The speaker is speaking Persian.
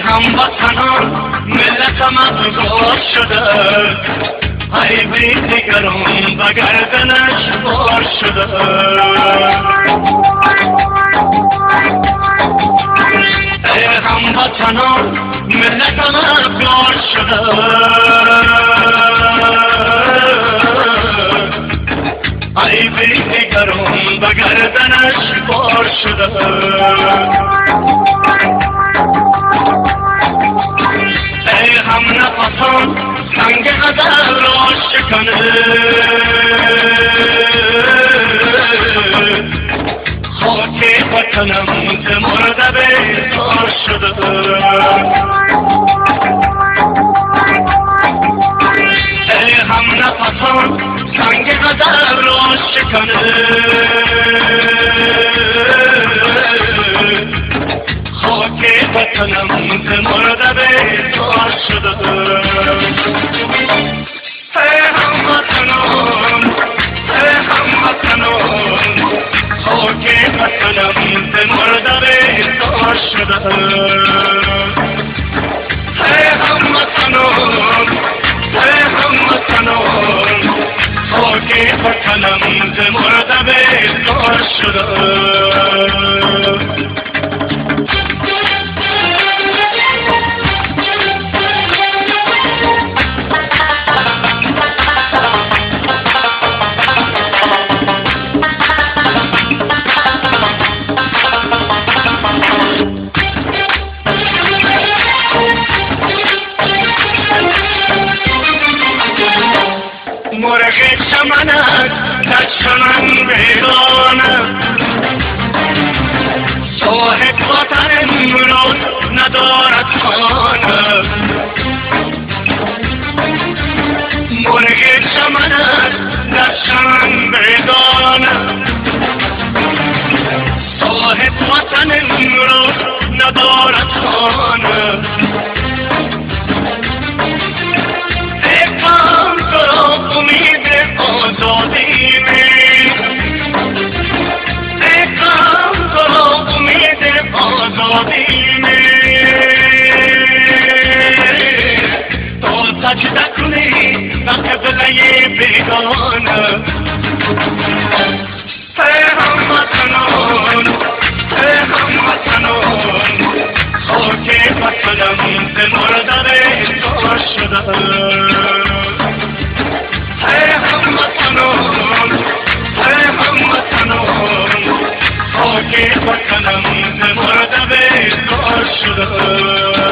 هموطنان ملتم افگار شده، ای بی دیگران به گردنش بار شده. ای هموطنان ملتم افگار شده، ای بی دیگران به گردنش بار شده. ای هم نفسان سنگ غزل را شکنه، خاک وطنم ز مرده بیزار شده. ای هم نفسان سنگ غزل را شکنه، خاک وطنم ز مرده بیزار شده. ای هموطنان، ای هموطنان، خاک وطنم ز مرده بیزار شده. ای هموطنان، ای هموطنان، خاک وطنم ز مرده بیزار شده. مرغ چمنک در چمن ویرانه، صاحب وطن امروز ندارد خانه. مرغ چمنک در چمن ویرانه، صاحب وطن امروز ندارد خانه. امید آزادی میں، ایکام کرو امید آزادی میں، تو سجدہ کنی نہ قبلۂ بیگانہ. اے هموطنان، اے هموطنان، خاک وطنم ز مرده بیزار شده. ای هموطنان، ای هموطنان، خاک وطنم ز مرده بیزار شده.